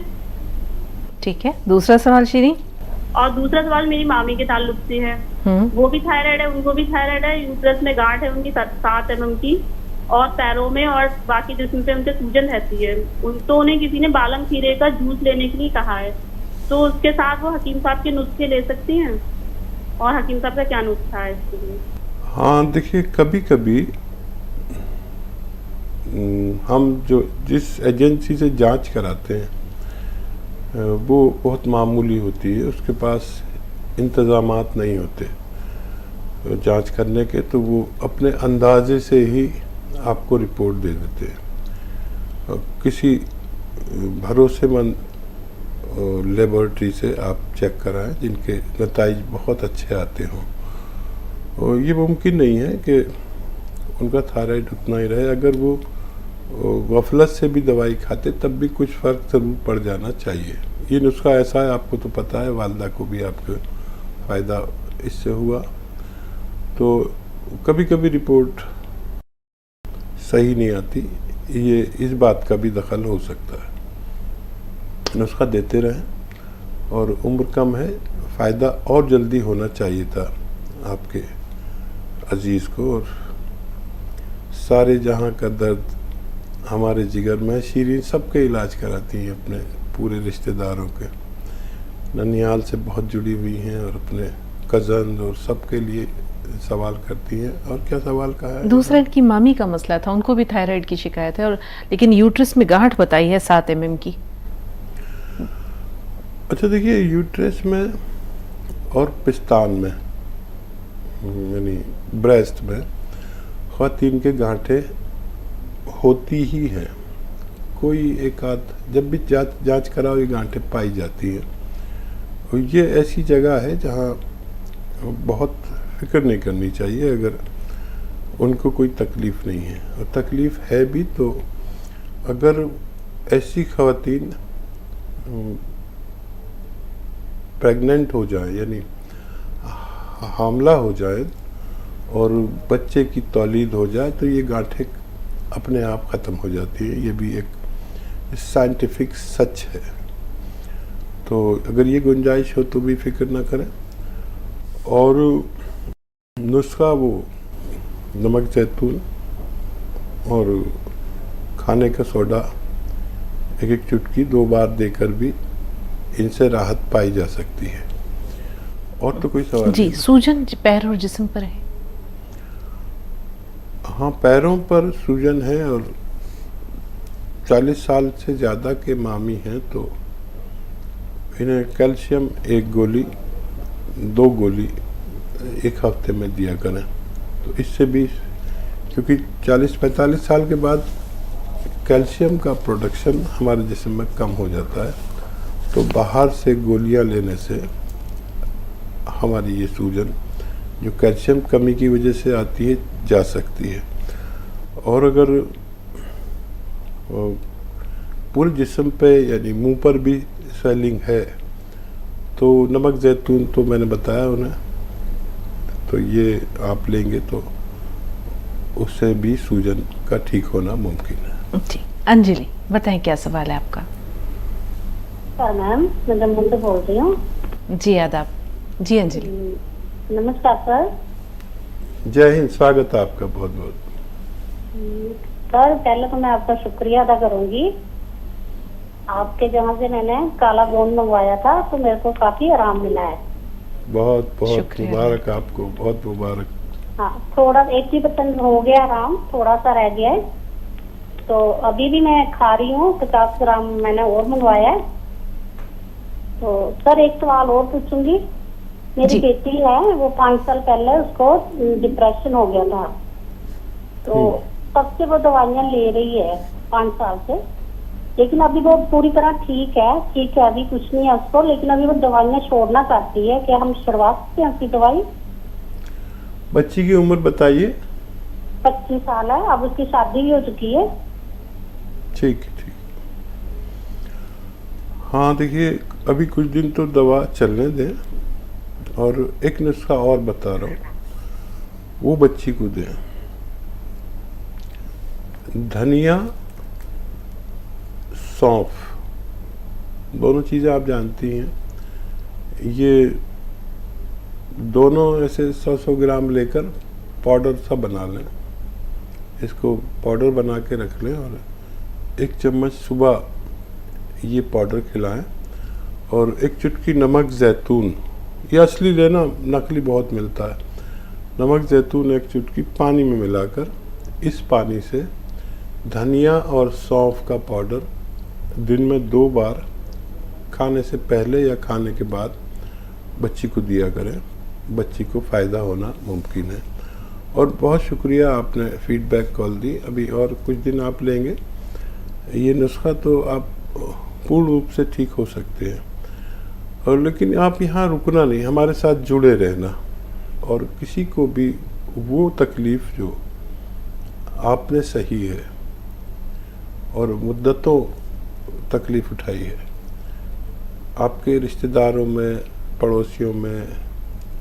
ठीक है, दूसरा सवाल शीरी। और दूसरा सवाल मेरी मामी के ताल्लुक से है। वो भी थायराइड है, उनको भी थायराइड है। यूट्रस में गांठ है उनकी 7 mm की, और पैरों में और बाकी जिस्म पे उनके सूजन रहती है। तो उन्हें किसी ने बालम खीरे का जूस लेने के लिए कहा है, तो उसके साथ वो हकीम साहब के नुस्खे ले सकती हैं? और हकीम साहब का क्या नुस्खा है इसके लिए? हाँ देखिए, कभी कभी हम जिस एजेंसी से जांच कराते हैं वो बहुत मामूली होती है, उसके पास इंतज़ामात नहीं होते जांच करने के, तो वो अपने अंदाजे से ही आपको रिपोर्ट दे देते हैं। किसी भरोसेमंद लेबोरेटरी से आप चेक कराएं जिनके नताइज बहुत अच्छे आते हों। और ये मुमकिन नहीं है कि उनका थायराइड उतना ही रहे। अगर वो गफलत से भी दवाई खाते तब भी कुछ फ़र्क ज़रूर पड़ जाना चाहिए। ये नुस्खा ऐसा है, आपको तो पता है, वालदा को भी आपको फ़ायदा इससे हुआ। तो कभी कभी रिपोर्ट सही नहीं आती, ये इस बात का भी दखल हो सकता है। नुस्खा देते रहें, और उम्र कम है, फ़ायदा और जल्दी होना चाहिए था आपके अजीज़ को। और सारे जहां का दर्द हमारे जिगर में। शीरीन सबके इलाज कराती हैं, अपने पूरे रिश्तेदारों के। ननिहाल से बहुत जुड़ी हुई हैं और अपने कज़न और सबके लिए सवाल करती हैं। और क्या सवाल कहा है? दूसरा इनकी मामी का मसला था, उनको भी थायराइड की शिकायत है, और लेकिन यूट्रस में गांठ बताई है 7 mm की। अच्छा देखिए, यूट्रस में और पिस्तान में, यानी ब्रेस्ट में, ख़वातीन के गांठें होती ही हैं। कोई एक आध जब भी जांच कराओ ये गांठें पाई जाती हैं। और ये ऐसी जगह है जहां बहुत फिक्र नहीं करनी चाहिए अगर उनको कोई तकलीफ़ नहीं है। और तकलीफ़ है भी तो अगर ऐसी ख़वातीन प्रेग्नेंट हो जाए, यानी हामला हो जाए और बच्चे की तौलीद हो जाए, तो ये गांठें अपने आप ख़त्म हो जाती है। ये भी एक साइंटिफिक सच है। तो अगर ये गुंजाइश हो तो भी फिक्र ना करें। और नुस्खा वो नमक जैतून और खाने का सोडा 1-1 चुटकी 2 बार देकर भी इनसे राहत पाई जा सकती है। और तो कोई सवाल जी, सूजन पैर और जिस्म पर है? हाँ, पैरों पर सूजन है और 40 साल से ज़्यादा के मामी हैं तो इन्हें कैल्शियम 1 गोली 2 गोली 1 हफ्ते में दिया करें। तो इससे भी, क्योंकि 40-45 साल के बाद कैल्शियम का प्रोडक्शन हमारे जिस्म में कम हो जाता है, तो बाहर से गोलियां लेने से हमारी ये सूजन जो कैल्शियम कमी की वजह से आती है जा सकती है। और अगर पूरे जिस्म पे यानी मुंह पर भी स्वेलिंग है तो नमक जैतून तो मैंने बताया उन्हें, तो ये आप लेंगे तो उससे भी सूजन का ठीक होना मुमकिन है। जी, अंजलि बताएं क्या सवाल है आपका? सर मैम, मैं जम्मू से बोल रही हूँ। जी आदाब। जी अंजलि। नमस्कार सर। जय हिंद, स्वागत है आपका बहुत बहुत। सर पहले तो मैं आपका शुक्रिया अदा करूंगी। आपके जहाँ से मैंने काला गोंद मंगवाया था तो मेरे को काफी आराम मिला है। बहुत बहुत शुक्रिया। मुबारक आपको, बहुत मुबारक। हाँ, थोड़ा 80% हो गया आराम, थोड़ा सा रह गया है। तो अभी भी मैं खा रही हूँ, 50 ग्राम मैंने और मंगवाया है। तो सर एक सवाल और पूछूंगी। मेरी जी। बेटी है, वो 5 साल पहले उसको डिप्रेशन हो गया था, तो तब से वो दवाइयाँ ले रही है 5 साल से, लेकिन अभी वो पूरी तरह ठीक है, अभी कुछ नहीं है उसको, लेकिन अभी वो दवाइयाँ छोड़ना चाहती है। क्या हम छुड़वा सकते हैं उसकी दवाई? बच्ची की उम्र बताइए। 25 साल है, अब उसकी शादी भी हो चुकी है। ठीक है, ठीक। हाँ देखिए, अभी कुछ दिन तो दवा चलने दें, और एक नुस्खा और बता रहा हूँ, वो बच्ची को दें। धनिया, सौंफ, दोनों चीज़ें आप जानती हैं, ये दोनों ऐसे 100-100 ग्राम लेकर पाउडर सा बना लें। इसको पाउडर बना के रख लें और 1 चम्मच सुबह ये पाउडर खिलाएं, और 1 चुटकी नमक जैतून, ये असली लेना, नकली बहुत मिलता है। नमक जैतून 1 चुटकी पानी में मिलाकर, इस पानी से धनिया और सौंफ का पाउडर दिन में 2 बार खाने से पहले या खाने के बाद बच्ची को दिया करें। बच्ची को फ़ायदा होना मुमकिन है। और बहुत शुक्रिया, आपने फीडबैक कॉल दी। अभी और कुछ दिन आप लेंगे, ये नुस्खा तो आप पूर्ण रूप से ठीक हो सकते हैं। और लेकिन आप यहाँ रुकना नहीं, हमारे साथ जुड़े रहना, और किसी को भी वो तकलीफ़ जो आपने सही है और मुद्दतों तकलीफ़ उठाई है, आपके रिश्तेदारों में, पड़ोसियों में,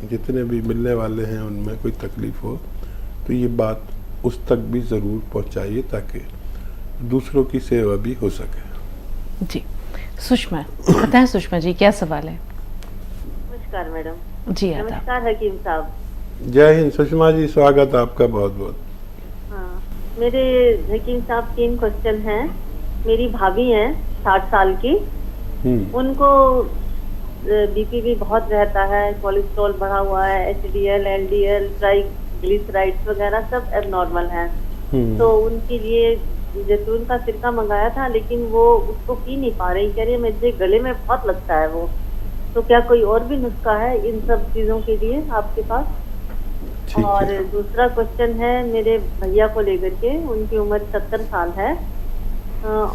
जितने भी मिलने वाले हैं उनमें कोई तकलीफ़ हो तो ये बात उस तक भी ज़रूर पहुंचाइए, ताकि दूसरों की सेवा भी हो सके। जी सुषमा बताएं। सुषमा जी क्या सवाल है? नमस्कार मैडम। जी आदाब। नमस्कार हकीम साहब। जय हिंद सुषमा जी, स्वागत है आपका बहुत बहुत। हाँ, मेरे हकीम साहब 3 क्वेश्चन हैं। मेरी भाभी हैं 60 साल की, उनको बीपी भी बहुत रहता है, कोलेस्ट्रॉल बढ़ा हुआ है, HDL, LDL, ट्राइग्लिसराइड्स वगैरह सब एबनॉर्मल हैं। तो उनके लिए जैतून का सिरका मंगाया था, लेकिन वो उसको पी नहीं पा रही, कह रही है मुझे गले में बहुत लगता है वो। तो क्या कोई और भी नुस्खा है इन सब चीज़ों के लिए आपके पास? और दूसरा क्वेश्चन है मेरे भैया को लेकर के, उनकी उम्र 70 साल है,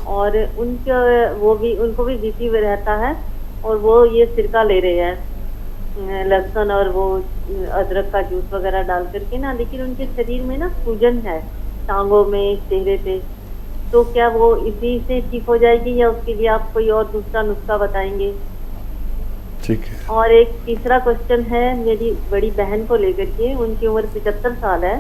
और उनको भी बीपी रहता है, और वो ये सिरका ले रहे हैं लहसुन और वो अदरक का जूस वगैरह डाल करके ना, लेकिन उनके शरीर में ना सूजन है, टांगों में, चेहरे पे। तो क्या वो इसी से ठीक हो जाएगी, या उसके लिए आप कोई और दूसरा नुस्खा बताएंगे? ठीक है। और एक तीसरा क्वेश्चन है मेरी बड़ी बहन को लेकर के, उनकी उम्र 75 साल है।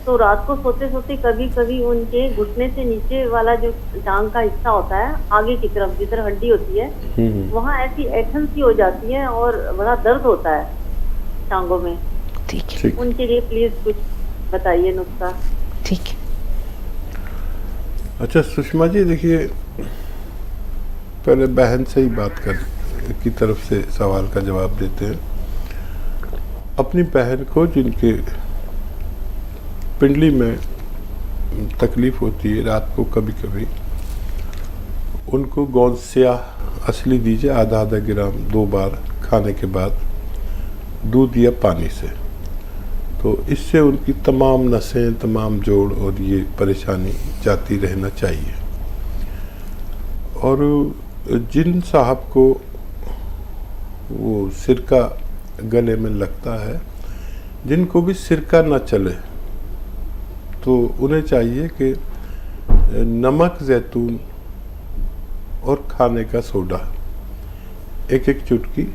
तो रात को सोते सोते कभी कभी उनके घुटने से नीचे वाला जो टांग का हिस्सा होता है, आगे की तरफ जिधर हड्डी होती है, वहाँ ऐसी ऐठन सी हो जाती है और बड़ा दर्द होता है टांगों में। ठीक है, उनके लिए प्लीज कुछ बताइए नुस्खा। ठीक है। अच्छा सुषमा जी, देखिए पहले बहन से ही बात कर की तरफ से सवाल का जवाब देते हैं। अपनी बहन को जिनके पिंडली में तकलीफ होती है रात को कभी कभी, उनको गोंद स्याह असली दीजिए, आधा आधा ग्राम 2 बार खाने के बाद, दूध या पानी से। तो इससे उनकी तमाम नसें, तमाम जोड़ और ये परेशानी जाती रहना चाहिए। और जिन साहब को वो सिरका गले में लगता है, जिनको भी सिरका न चले, तो उन्हें चाहिए कि नमक, जैतून और खाने का सोडा 1-1 चुटकी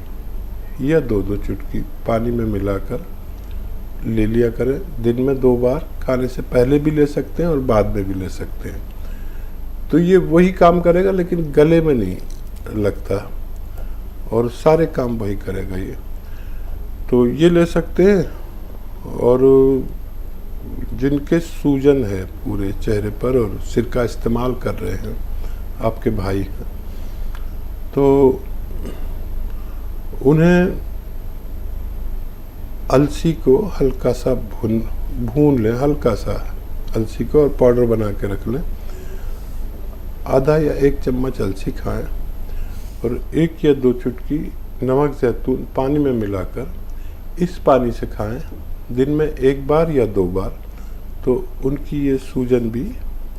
या 2-2 चुटकी पानी में मिलाकर ले लिया करें। दिन में 2 बार, खाने से पहले भी ले सकते हैं और बाद में भी ले सकते हैं। तो ये वही काम करेगा, लेकिन गले में नहीं लगता और सारे काम वही करेगा ये। तो ये ले सकते हैं। और जिनके सूजन है पूरे चेहरे पर और सिर का इस्तेमाल कर रहे हैं, आपके भाई हैं, तो उन्हें अलसी को हल्का सा भून लें, हल्का सा अलसी को, और पाउडर बना के रख लें। आधा या 1 चम्मच अलसी खाएं और 1 या 2 चुटकी नमक, जैतून पानी में मिलाकर इस पानी से खाएं दिन में 1 बार या 2 बार, तो उनकी ये सूजन भी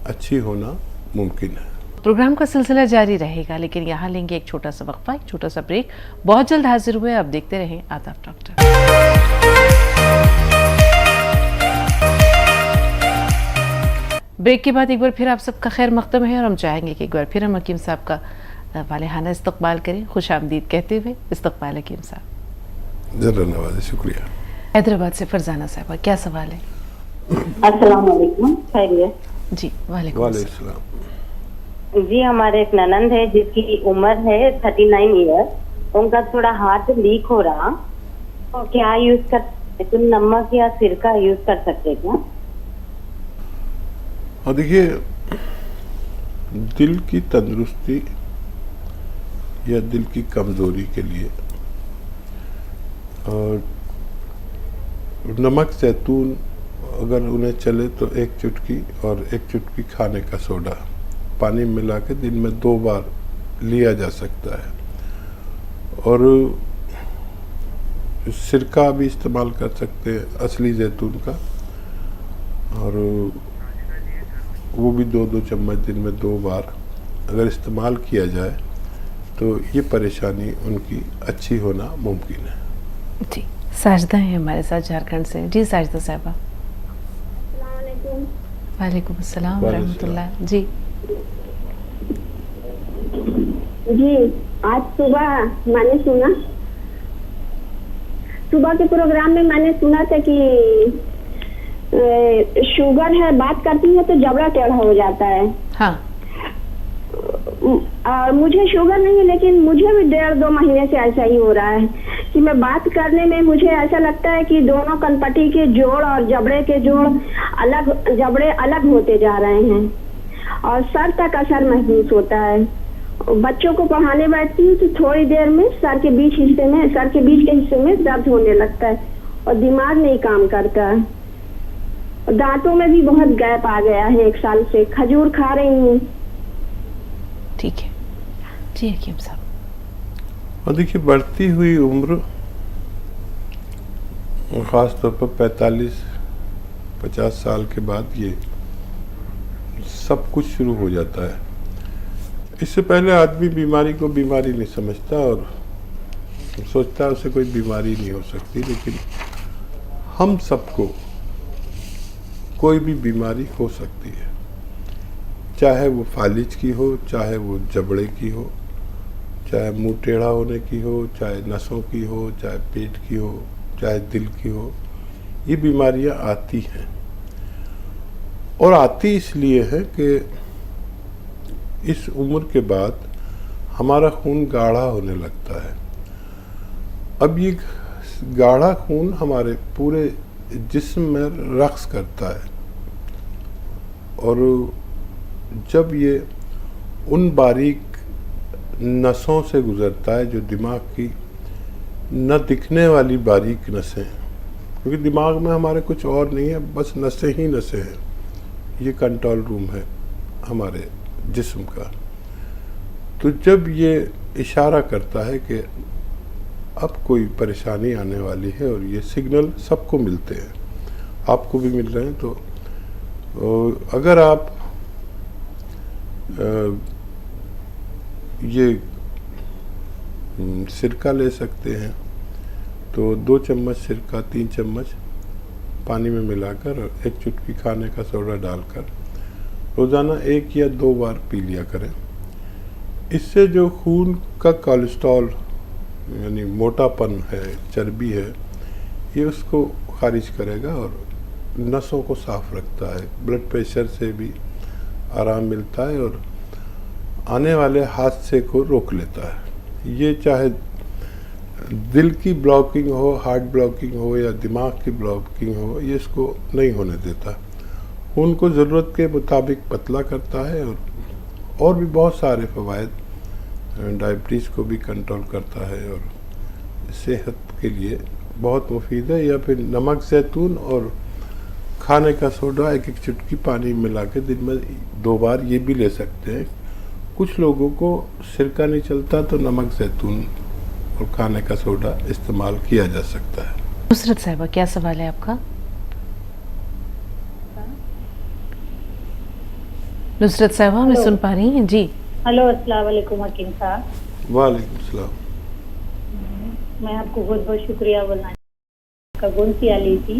अच्छी होना मुमकिन है। प्रोग्राम का सिलसिला जारी रहेगा, लेकिन यहाँ लेंगे एक छोटा सा वक्फा, एक छोटा सा ब्रेक। बहुत जल्द हाजिर हुए, अब देखते रहें आदाब डॉक्टर। ब्रेक के बाद एक बार फिर आप सबका खैर मकदम है और हम चाहेंगे कि एक बार फिर हम हकीम साहब का वालेहाना इस्तकबाल करें, खुश आमदीद कहते हुए। इस्तकबाल हकीम साहब। जरूर नवाज़, शुक्रिया। हैदराबाद से फरजाना साहबा, क्या सवाल है? अस्सलाम वालेकुम, खैरियत जी। वालेकुम अस्सलाम। जी, हमारे एक ननंद है जिसकी उम्र है 39 ईयर। उनका थोड़ा हाथ लीक हो रहा, तो क्या यूज कर सकते? तो नमक या सिरका यूज कर सकते क्या? और देखिए, दिल की तंदुरुस्ती या दिल की कमजोरी के लिए और नमक, जैतून अगर उन्हें चले तो 1 चुटकी और 1 चुटकी खाने का सोडा पानी मिला के दिन में 2 बार लिया जा सकता है। और सिरका भी इस्तेमाल कर सकते हैं, असली जैतून का, और वो भी 2-2 चम्मच दिन में 2 बार अगर इस्तेमाल किया जाए तो ये परेशानी उनकी अच्छी होना मुमकिन है। जी। साजिदा है हमारे साथ झारखंड से। जी साजिदा साहबा। वालेकुम अस्सलाम रहमतुल्लाह। जी जी, आज सुबह मैंने सुना, सुबह के प्रोग्राम में मैंने सुना था कि शुगर है, बात करती है तो जबड़ा टेढ़ा हो जाता है। हाँ। मुझे शुगर नहीं है, लेकिन मुझे भी 1.5-2 महीने से ऐसा ही हो रहा है कि मैं बात करने में मुझे ऐसा लगता है कि दोनों कनपटी के जोड़ और जबड़े के जोड़ जबड़े अलग होते जा रहे हैं और सर तक असर महसूस होता है। बच्चों को पढ़ाने बैठती हूँ तो थोड़ी देर में सर के बीच के हिस्से में दर्द होने लगता है और दिमाग नहीं काम करता है। दांतों में भी बहुत गैप आ गया है 1 साल से। खजूर खा रही हूँ। ठीक है जी हकीम साहब। और देखिए, बढ़ती हुई उम्र, ख़ास तौर पर 45-50 साल के बाद ये सब कुछ शुरू हो जाता है। इससे पहले आदमी बीमारी को बीमारी नहीं समझता और सोचता है उसे कोई बीमारी नहीं हो सकती, लेकिन हम सबको कोई भी बीमारी हो सकती है, चाहे वो फालिज की हो, चाहे वो जबड़े की हो, चाहे मुंह टेढ़ा होने की हो, चाहे नसों की हो, चाहे पेट की हो, चाहे दिल की हो। ये बीमारियां आती हैं और आती इसलिए है कि इस उम्र के बाद हमारा खून गाढ़ा होने लगता है। अब ये गाढ़ा खून हमारे पूरे जिस्म में रक्स करता है और जब ये उन बारीक नसों से गुजरता है जो दिमाग की न दिखने वाली बारीक नसें, क्योंकि दिमाग में हमारे कुछ और नहीं है, बस नसें ही नसें हैं। ये कंट्रोल रूम है हमारे जिस्म का। तो जब ये इशारा करता है कि अब कोई परेशानी आने वाली है, और ये सिग्नल सबको मिलते हैं, आपको भी मिल रहे हैं, तो अगर आप ये सिरका ले सकते हैं तो 2 चम्मच सिरका 3 चम्मच पानी में मिलाकर और 1 चुटकी खाने का सोडा डालकर रोज़ाना 1 या 2 बार पी लिया करें। इससे जो खून का कोलेस्ट्रॉल यानी मोटापन है, चर्बी है, ये उसको खारिज करेगा और नसों को साफ रखता है, ब्लड प्रेशर से भी आराम मिलता है और आने वाले हादसे को रोक लेता है। ये चाहे दिल की ब्लॉकिंग हो, हार्ट ब्लॉकिंग हो या दिमाग की ब्लॉकिंग हो, ये इसको नहीं होने देता। खून को ज़रूरत के मुताबिक पतला करता है और भी बहुत सारे फ़वाइद, डायबिटीज़ को भी कंट्रोल करता है और सेहत के लिए बहुत मुफीद है। या फिर नमक ज़ैतून और खाने का सोडा 1-1 चुटकी पानी मिला के दिन में 2 बार ये भी ले सकते हैं। कुछ लोगों को सिरका नहीं चलता तो नमक ज़ैतून और खाने का सोडा इस्तेमाल किया जा सकता है। नुसरत साहिबा, क्या सवाल है आपका? नुसरत साहिबा, मैं सुन पा रही हैं जी। हेलो, अस्सलाम वालेकुम हकीम साहब। वालेकुम सलाम। मैं आपको बहुत बहुत शुक्रिया बोलना का गोंसिया ली थी।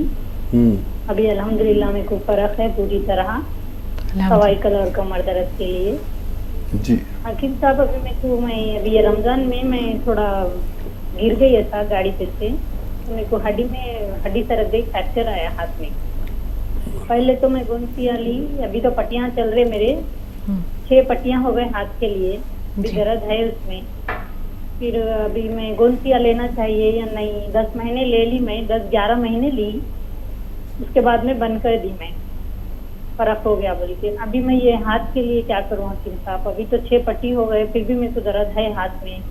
अभी अल्हम्दुलिल्लाह मेरे को फर्क है पूरी तरह, सर्वाइकल और कमर दर्द के लिए जी। हकीम साहब, अभी ये रमजान में मैं थोड़ा गिर गई था गाड़ी पे से, तो मेरे को हड्डी सरक गई, फ्रैक्चर आया हाथ में। पहले तो मैं गोंसिया ली, अभी तो पट्टियां चल रहे मेरे, 6 पट्टियां हो गए हाथ के लिए, भी दर्द है उसमें। फिर अभी मैं गोंसिया लेना चाहिए या नहीं? 10 महीने ले ली मैं, 10-11 महीने ली, उसके बाद में बंद कर दी मैं, फर्क हो गया बोल के। अभी मैं ये हाथ के लिए क्या करूँ हकीम साहब? अभी तो 6 पट्टी हो गए, फिर भी मेरे को दर्द है हाथ में,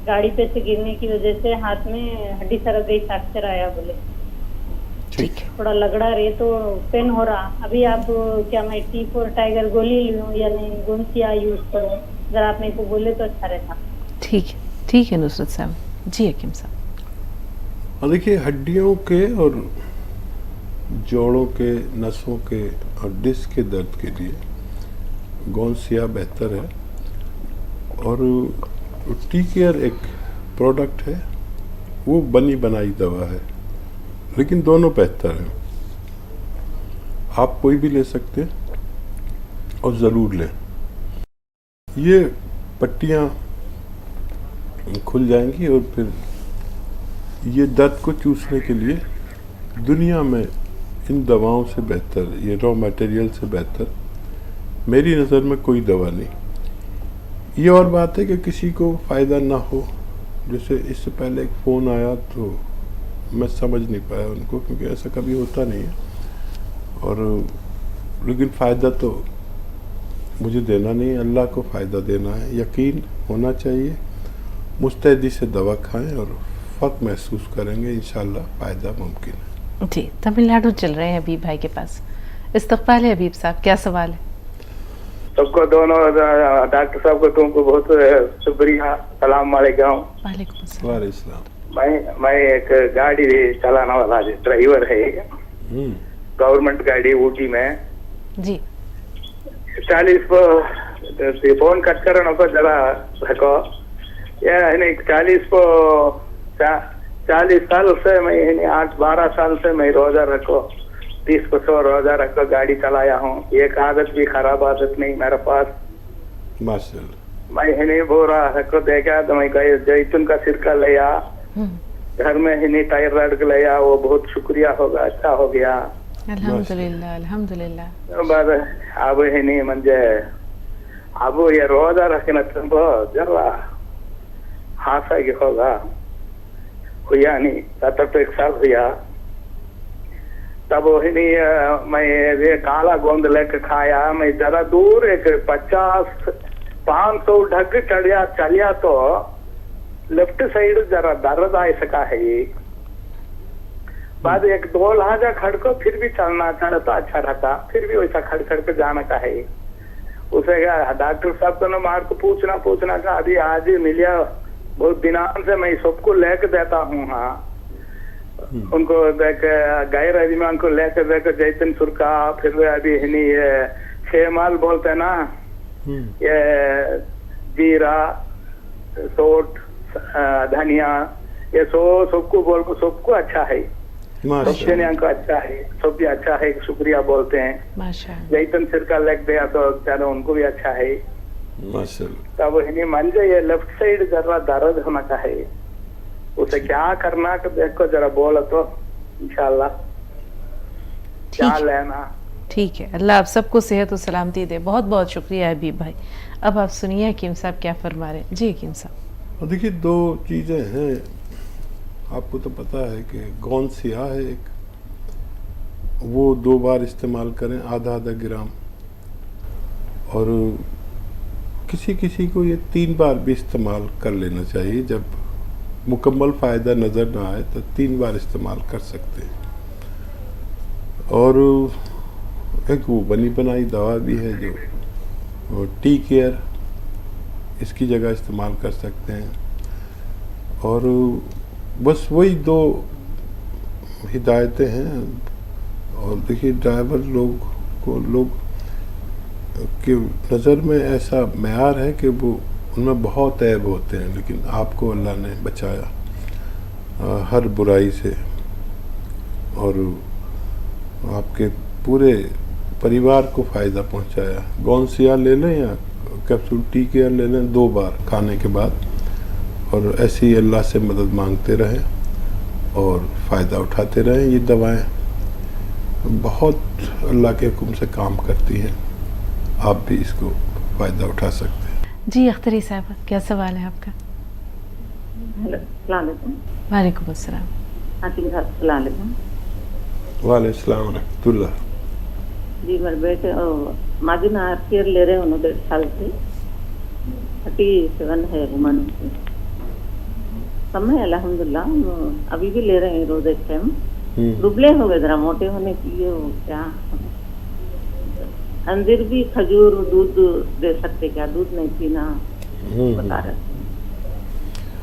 गाड़ी पे से गिरने की वजह से हाथ में हड्डी सरक गई, फ्रैक्चर आया बोले। ठीक, थोड़ा लगड़ा रहे तो पेन हो रहा। अभी आप क्या मैं T4 टाइगर गोली लूँ या नहीं गोंसिया यूज करूँ? जरा आप मेरे को बोले तो अच्छा रहता। ठीक है नुसरत साहब जी। हकीम साहब, और देखिए, हड्डियों के और जोड़ों के, नसों के और डिस्क के दर्द के लिए गोंसिया बेहतर है। और टी केयर एक प्रोडक्ट है, वो बनी बनाई दवा है, लेकिन दोनों बेहतर हैं। आप कोई भी ले सकते हैं और ज़रूर लें। ये पट्टियाँ खुल जाएंगी और फिर ये दर्द को चूसने के लिए दुनिया में इन दवाओं से बेहतर, ये रॉ मटेरियल से बेहतर मेरी नज़र में कोई दवा नहीं। ये और बात है कि किसी को फ़ायदा ना हो। जैसे इससे पहले एक फ़ोन आया तो मैं समझ नहीं पाया उनको, क्योंकि ऐसा कभी होता नहीं है। और लेकिन फ़ायदा तो मुझे देना नहीं, अल्लाह को फ़ायदा देना है। यकीन होना चाहिए, मुस्तैदी से दवा खाएं और फ़र्क महसूस करेंगे, इंशाल्लाह फ़ायदा मुमकिन है जी। तमिलनाडु चल रहे हैं हबीब भाई के पास। इस्तकबाल है हबीब साहब, क्या सवाल है? सबको, दोनों डॉक्टर साहब को तुमको बहुत शुक्रिया। सलाम वालेकुम। वालेकुम सलाम। मैं एक गाड़ी चलाने वाला ड्राइवर है, गवर्नमेंट गाड़ी ऊटी में जी। 40 फोन कट करो को जरा रखो। 40 साल से मैं 8-12 साल से मैं रोजा रखो, 30 को 100 रोजा रखो गाड़ी चलाया हूँ। एक आदत भी खराब आदत नहीं मेरे पास, माशाल्लाह। मैं नहीं बोरा रखो देखा तो मैं जैतून का सिरका लिया, घर में ही नहीं थायराइड का लिया, वो बहुत शुक्रिया होगा, अच्छा हो गया अल्हम्दुलिल्लाह अल्हम्दुलिल्लाह। अब ही नहीं म्हणजे अब ये रोजा रखना तुमको जरा हासा होगा हुआ नहीं। 71 साल हुआ तब वही नहीं मैं ये काला गोंद लेकर खाया। मैं जरा दूर एक 50-500 ढग चलिया तो लेफ्ट साइड जरा दर्द आ सका है। बाद 1-2 लहजा खड़को फिर भी चलना चढ़ता अच्छा रहता, फिर भी वैसा खड़ के जाना का है। उसे क्या डॉक्टर साहब को ना मार को पूछना का अभी आज ही मिलिया बहुत दिनों से मैं सबको लेके देता हूँ। हाँ उनको देख गैर अभी में उनको लेके देख जैतन सुरका फिर अभी है नहीं ये शेमाल बोलते हैं ना, ये जीरा सोट धनिया ये सबको बोल को सबको अच्छा है, सबको अच्छा है, सब भी अच्छा है, शुक्रिया बोलते हैं। माशाअल्लाह। जैतन सिरका लग गया तो ज्यादा उनको भी अच्छा है माशाअल्लाह। तब नहीं मान जाए ये लेफ्ट साइड जरा दर्द होना चाहिए, उसे क्या करना कि देखो जरा बोला तो इंशाल्लाह क्या लेना। ठीक है, अल्लाह आप सबको सेहत और सलामती दे। बहुत बहुत शुक्रिया हबीब भाई। अब आप सुनिए हकीम साहब क्या फरमा रहे हैं। जी हकीम साहब। देखिए दो चीज़ें हैं, आपको तो पता है कि गौन सियाह है एक, वो 2 बार इस्तेमाल करें आधा ग्राम, और किसी किसी को ये 3 बार भी इस्तेमाल कर लेना चाहिए। जब मुकम्मल फ़ायदा नज़र ना आए तो 3 बार इस्तेमाल कर सकते हैं। और एक वो बनी बनाई दवा भी है जो टी केयर, इसकी जगह इस्तेमाल कर सकते हैं। और बस वही 2 हिदायतें हैं। और देखिए ड्राइवर लोग की नज़र में ऐसा मयार है कि वो उनमें बहुत ऐब होते हैं, लेकिन आपको अल्लाह ने बचाया हर बुराई से, और आपके पूरे परिवार को फ़ायदा पहुंचाया। गौनसिया ले लें या कैप्सूल टी केयर ले लें 2 बार खाने के बाद, और ऐसे ही अल्लाह से मदद मांगते रहें और फ़ायदा उठाते रहें। ये दवाएं बहुत अल्लाह के हुक्म से काम करती हैं, आप भी इसको फ़ायदा उठा सकते हैं। जी अख्तरी साहब क्या सवाल है आपका? वालेकुम अस्सलाम। वालेकुम अस्सलाम रहमतुल्लाह। जी मेरे बेटे माजिन केयर ले रहे हैं, 1.5 साल से, 37 है उम्र। समय अल्हम्दुलिल्लाह अभी भी ले रहे हैं रोज एक टाइम। दुबले हो गए जरा, मोटे होने के लिए क्या अंजीर भी खजूर दूध दे सकते क्या? दूध नहीं पीना बता रहे।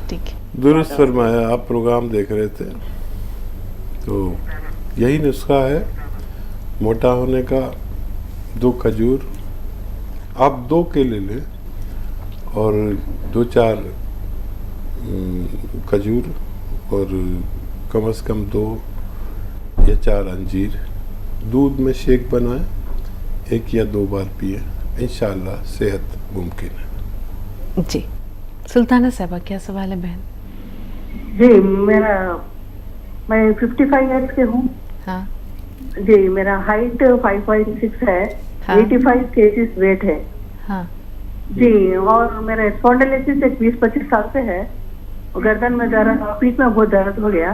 ठीक है, दुरुस्त फरमाया। आप प्रोग्राम देख रहे थे तो यही नुस्खा है मोटा होने का। 2 खजूर आप 2 केले लें और 2-4 खजूर और कम से कम 2 या 4 अंजीर दूध में शेक बनाएं, 1 या 2 बार पिए, इंशाल्लाह सेहत मुमकिन है। जी सुल्ताना साहबा क्या सवाल है बहन? जी मैं 55 ईयर्स के हूँ। हाँ जी मेरा हाइट 5.6 है। हाँ। 85 केजीज वेट है। हाँ जी, और मेरा स्पॉन्डिलोसिस एक 20-25 साल से है। गर्दन में दर्द, पीठ में बहुत दर्द हो गया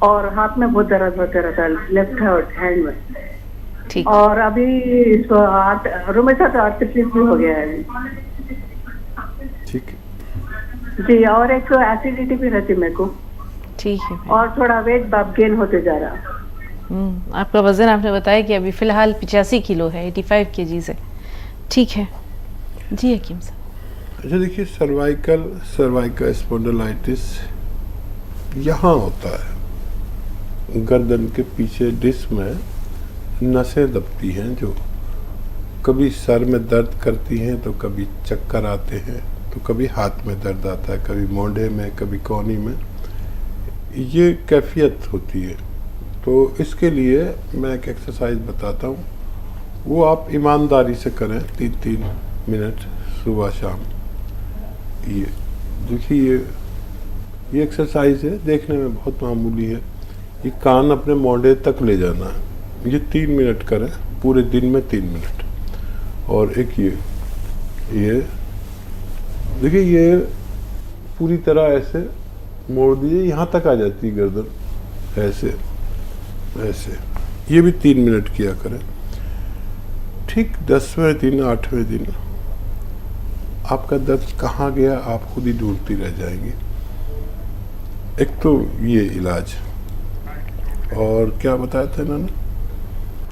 और हाथ में बहुत दर्द होता रहता है, लेफ्ट हैंड में। ठीक। और अभी इसको रूमेटॉइड आर्थराइटिस भी हो गया है। ठीक जी, और एक एसिडिटी भी रहती मेरे को। ठीक है। और थोड़ा वेट गेन होते जा रहा। आपका वजन आपने बताया कि अभी फिलहाल 85 किलो है, 85 केजीज है। ठीक है जी हकीम साहब। अच्छा देखिए, सर्वाइकल स्पॉन्डिलाइटिस यहाँ होता है, गर्दन के पीछे डिस्क में नसें दबती हैं जो कभी सर में दर्द करती हैं, तो कभी चक्कर आते हैं, तो कभी हाथ में दर्द आता है, कभी मोंढे में, कभी कोहनी में। ये कैफियत होती है। तो इसके लिए मैं एक एक्सरसाइज बताता हूँ, वो आप ईमानदारी से करें 3-3 मिनट सुबह शाम। ये देखिए, ये एक्सरसाइज है, देखने में बहुत मामूली है। ये कान अपने मोंढे तक ले जाना है। ये 3 मिनट करें, पूरे दिन में 3 मिनट। और एक ये देखिए, ये पूरी तरह ऐसे मोड़ दीजिए, यहाँ तक आ जाती है गर्दन, ऐसे ऐसे। ये भी 3 मिनट किया करें। ठीक 10वें दिन 8वें दिन आपका दर्द कहाँ गया आप खुद ही ढूंढती रह जाएंगी। एक तो ये इलाज, और क्या बताया था इन्होंने?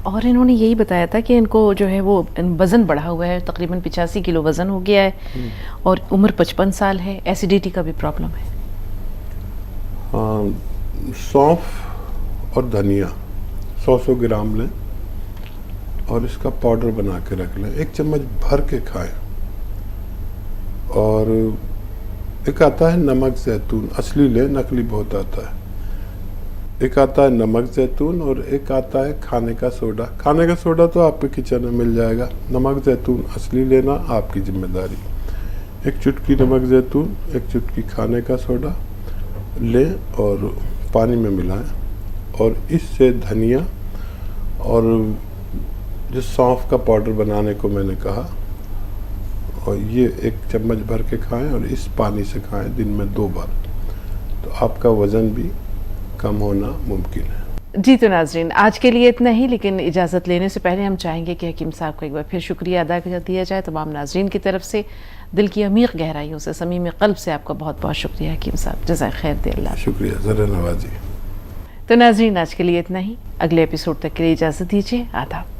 और इन्होंने यही बताया था कि इनको जो है वो वज़न बढ़ा हुआ है, तकरीबन 85 किलो वज़न हो गया है और उम्र 55 साल है, एसिडिटी का भी प्रॉब्लम है। हाँ, सौंफ और धनिया 100 ग्राम लें और इसका पाउडर बना के रख लें, 1 चम्मच भर के खाएं। और एक आता है नमक जैतून, असली ले, नकली बहुत आता है। एक आता है नमक जैतून और एक आता है खाने का सोडा। खाने का सोडा तो आपके किचन में मिल जाएगा, नमक जैतून असली लेना आपकी जिम्मेदारी। 1 चुटकी नमक जैतून, 1 चुटकी खाने का सोडा लें और पानी में मिलाएं और इससे धनिया और जो सौंफ का पाउडर बनाने को मैंने कहा, और ये 1 चम्मच भर के खाएं और इस पानी से खाएं दिन में 2 बार, तो आपका वज़न भी कम होना मुमकिन है। जी तो नाजरीन, आज के लिए इतना ही, लेकिन इजाज़त लेने से पहले हम चाहेंगे कि हकीम साहब को एक बार फिर शुक्रिया अदा कर दिया जाए तमाम नाजरीन की तरफ से। दिल की अमीर गहराइयों से, समीम क़ल्ब से आपका बहुत बहुत शुक्रिया हकीम साहब, जज़ाक खैर दे अल्लाह। शुक्रिया, ज़रा नवाजी। तो नाजरीन, आज के लिए इतना ही, अगले एपिसोड तक के लिए इजाज़त दीजिए, आदाब।